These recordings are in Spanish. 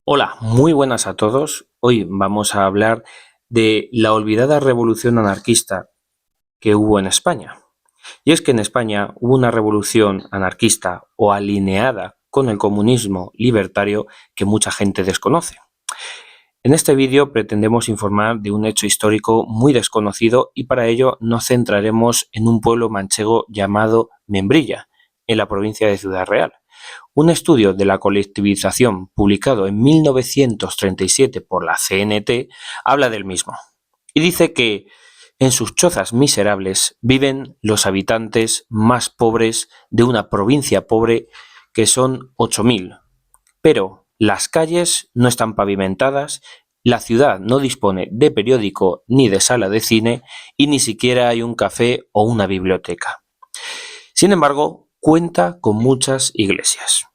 Hola, muy buenas a todos. Hoy vamos a hablar de la olvidada revolución anarquista que hubo en España. Y es que en España hubo una revolución anarquista o alineada con el comunismo libertario que mucha gente desconoce. En este vídeo pretendemos informar de un hecho histórico muy desconocido y para ello nos centraremos en un pueblo manchego llamado Membrilla, en la provincia de Ciudad Real. Un estudio de la colectivización publicado en 1937 por la CNT habla del mismo y dice que en sus chozas miserables viven los habitantes más pobres de una provincia pobre que son 8.000, pero las calles no están pavimentadas, la ciudad no dispone de periódico ni de sala de cine y ni siquiera hay un café o una biblioteca. Sin embargo, cuenta con muchas iglesias.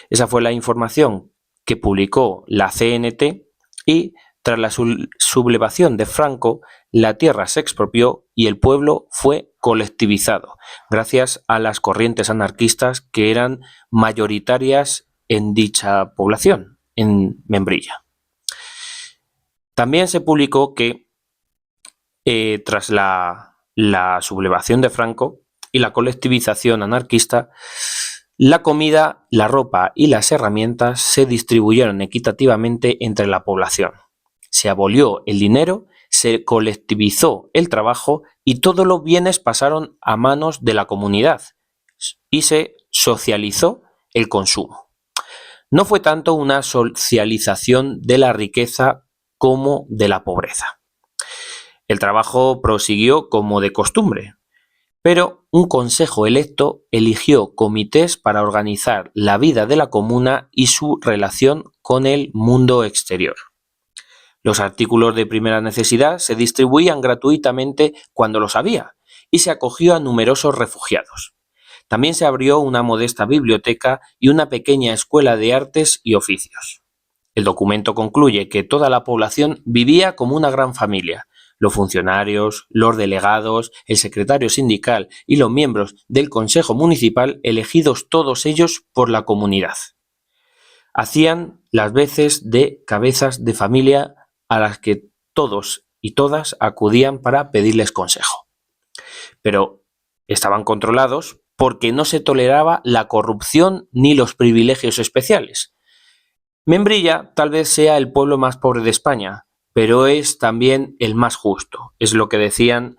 Esa fue la información que publicó la CNT y tras la sublevación de Franco, la tierra se expropió y el pueblo fue colectivizado, gracias a las corrientes anarquistas que eran mayoritarias en dicha población, en Membrilla. También se publicó que tras la sublevación de Franco y la colectivización anarquista, la comida, la ropa y las herramientas se distribuyeron equitativamente entre la población. Se abolió el dinero, se colectivizó el trabajo y todos los bienes pasaron a manos de la comunidad y se socializó el consumo. No fue tanto una socialización de la riqueza como de la pobreza. El trabajo prosiguió como de costumbre, pero un consejo electo eligió comités para organizar la vida de la comuna y su relación con el mundo exterior. Los artículos de primera necesidad se distribuían gratuitamente cuando los había y se acogió a numerosos refugiados. También se abrió una modesta biblioteca y una pequeña escuela de artes y oficios. El documento concluye que toda la población vivía como una gran familia. Los funcionarios, los delegados, el secretario sindical y los miembros del Consejo Municipal, elegidos todos ellos por la comunidad, hacían las veces de cabezas de familia a las que todos y todas acudían para pedirles consejo. Pero estaban controlados porque no se toleraba la corrupción ni los privilegios especiales. Membrilla tal vez sea el pueblo más pobre de España, pero es también el más justo, es lo que decían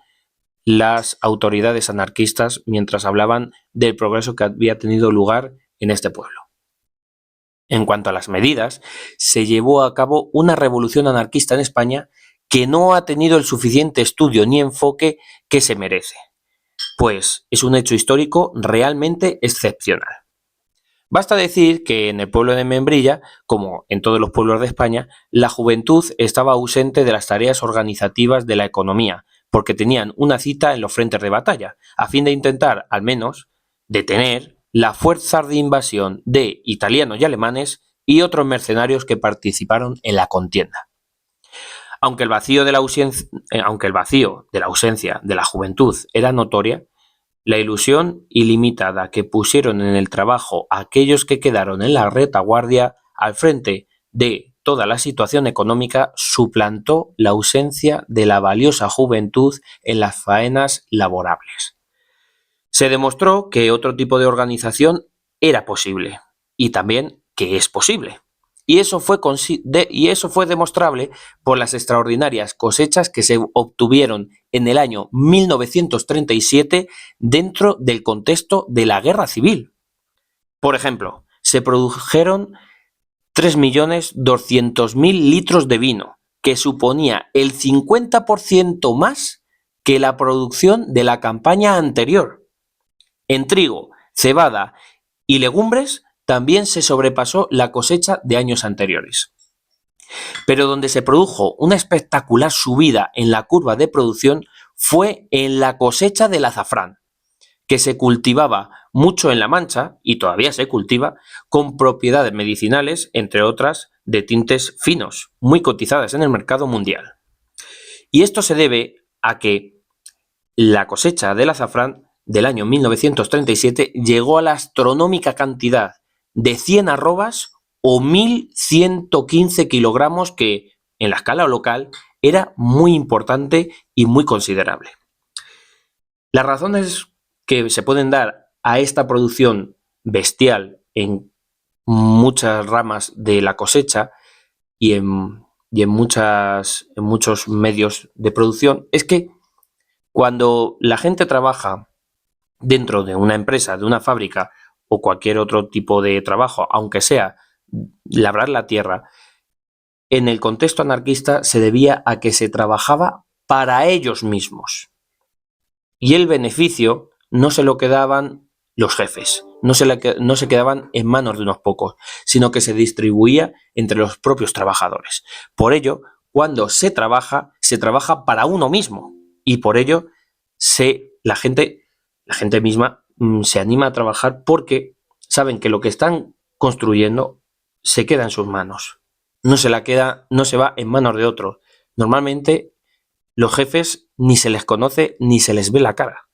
las autoridades anarquistas mientras hablaban del progreso que había tenido lugar en este pueblo. En cuanto a las medidas, se llevó a cabo una revolución anarquista en España que no ha tenido el suficiente estudio ni enfoque que se merece, pues es un hecho histórico realmente excepcional. Basta decir que en el pueblo de Membrilla, como en todos los pueblos de España, la juventud estaba ausente de las tareas organizativas de la economía, porque tenían una cita en los frentes de batalla, a fin de intentar, al menos, detener las fuerzas de invasión de italianos y alemanes y otros mercenarios que participaron en la contienda. Aunque el vacío de la ausencia de la juventud era notoria, la ilusión ilimitada que pusieron en el trabajo aquellos que quedaron en la retaguardia al frente de toda la situación económica suplantó la ausencia de la valiosa juventud en las faenas laborables. Se demostró que otro tipo de organización era posible y también que es posible. Y eso fue demostrable por las extraordinarias cosechas que se obtuvieron en el año 1937 dentro del contexto de la Guerra Civil. Por ejemplo, se produjeron 3.200.000 litros de vino, que suponía el 50% más que la producción de la campaña anterior. En trigo, cebada y legumbres también se sobrepasó la cosecha de años anteriores. Pero donde se produjo una espectacular subida en la curva de producción fue en la cosecha del azafrán, que se cultivaba mucho en La Mancha, y todavía se cultiva, con propiedades medicinales, entre otras, de tintes finos, muy cotizadas en el mercado mundial. Y esto se debe a que la cosecha del azafrán del año 1937 llegó a la astronómica cantidad de 100 arrobas o 1.115 kilogramos, que en la escala local era muy importante y muy considerable. Las razones que se pueden dar a esta producción bestial en muchas ramas de la cosecha y en muchos medios de producción es que cuando la gente trabaja dentro de una empresa, de una fábrica o cualquier otro tipo de trabajo, aunque sea labrar la tierra, en el contexto anarquista se debía a que se trabajaba para ellos mismos. Y el beneficio no se lo quedaban los jefes, no se quedaban en manos de unos pocos, sino que se distribuía entre los propios trabajadores. Por ello, cuando se trabaja para uno mismo. Y por ello, la gente misma se anima a trabajar porque saben que lo que están construyendo se queda en sus manos. No se va en manos de otros. Normalmente los jefes ni se les conoce ni se les ve la cara.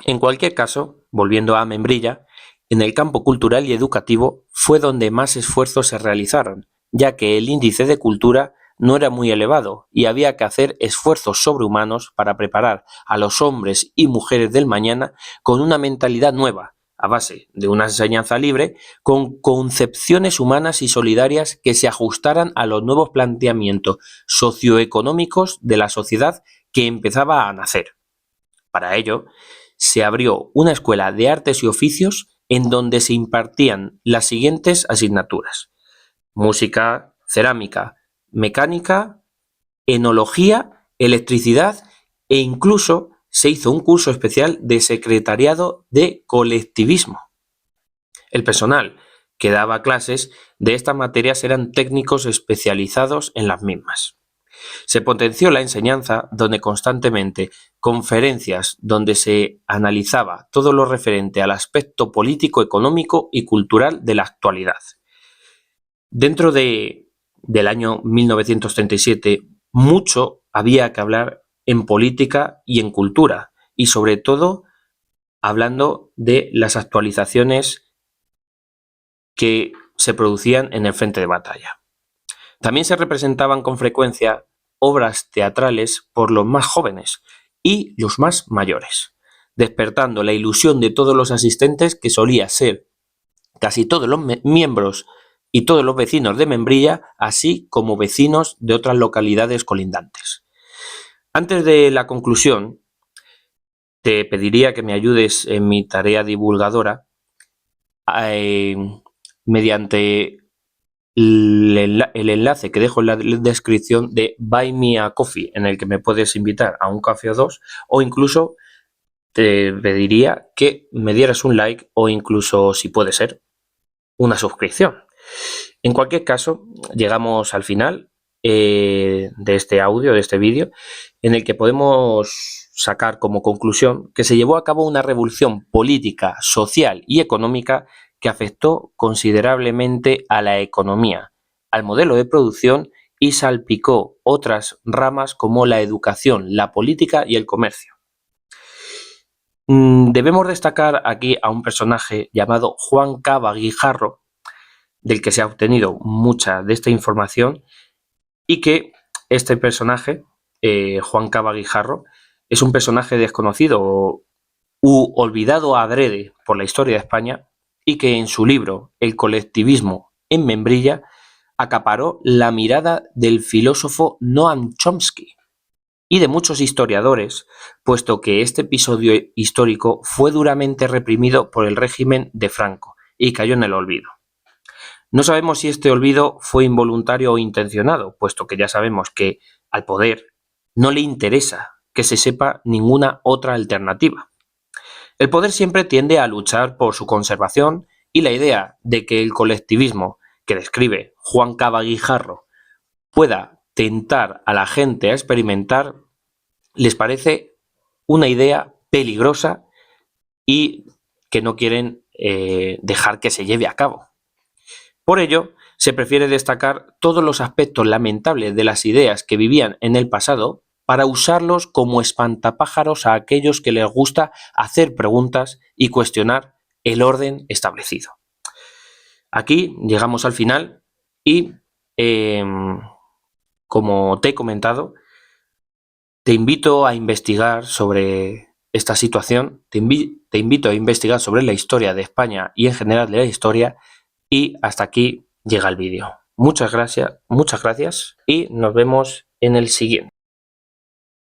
En cualquier caso, volviendo a Membrilla, en el campo cultural y educativo fue donde más esfuerzos se realizaron, ya que el índice de cultura no era muy elevado y había que hacer esfuerzos sobrehumanos para preparar a los hombres y mujeres del mañana con una mentalidad nueva, a base de una enseñanza libre, con concepciones humanas y solidarias que se ajustaran a los nuevos planteamientos socioeconómicos de la sociedad que empezaba a nacer. Para ello, se abrió una escuela de artes y oficios en donde se impartían las siguientes asignaturas: música, cerámica, mecánica, enología, electricidad e incluso se hizo un curso especial de secretariado de colectivismo. El personal que daba clases de estas materias eran técnicos especializados en las mismas. Se potenció la enseñanza donde constantemente conferencias donde se analizaba todo lo referente al aspecto político, económico y cultural de la actualidad. Dentro del año 1937, mucho había que hablar en política y en cultura, y sobre todo hablando de las actualizaciones que se producían en el frente de batalla. También se representaban con frecuencia obras teatrales por los más jóvenes y los más mayores, despertando la ilusión de todos los asistentes, que solía ser casi todos los miembros y todos los vecinos de Membrilla, así como vecinos de otras localidades colindantes. Antes de la conclusión, te pediría que me ayudes en mi tarea divulgadora mediante el enlace que dejo en la descripción de Buy Me a Coffee, en el que me puedes invitar a un café o dos, o incluso te pediría que me dieras un like o incluso, si puede ser, una suscripción. En cualquier caso, llegamos al final de este audio, de este vídeo, en el que podemos sacar como conclusión que se llevó a cabo una revolución política, social y económica que afectó considerablemente a la economía, al modelo de producción y salpicó otras ramas como la educación, la política y el comercio. Debemos destacar aquí a un personaje llamado Juan Cava Guijarro, del que se ha obtenido mucha de esta información, y que este personaje, Juan Cava Guijarro, es un personaje desconocido u olvidado adrede por la historia de España, y que en su libro El colectivismo en Membrilla acaparó la mirada del filósofo Noam Chomsky y de muchos historiadores, puesto que este episodio histórico fue duramente reprimido por el régimen de Franco y cayó en el olvido. No sabemos si este olvido fue involuntario o intencionado, puesto que ya sabemos que al poder no le interesa que se sepa ninguna otra alternativa. El poder siempre tiende a luchar por su conservación, y la idea de que el colectivismo que describe Juan Cava Guijarro pueda tentar a la gente a experimentar les parece una idea peligrosa y que no quieren dejar que se lleve a cabo. Por ello, se prefiere destacar todos los aspectos lamentables de las ideas que vivían en el pasado para usarlos como espantapájaros a aquellos que les gusta hacer preguntas y cuestionar el orden establecido. Aquí llegamos al final y, como te he comentado, te invito a investigar sobre esta situación, te invito a investigar sobre la historia de España y en general de la historia, y hasta aquí llega el vídeo. Muchas gracias y nos vemos en el siguiente.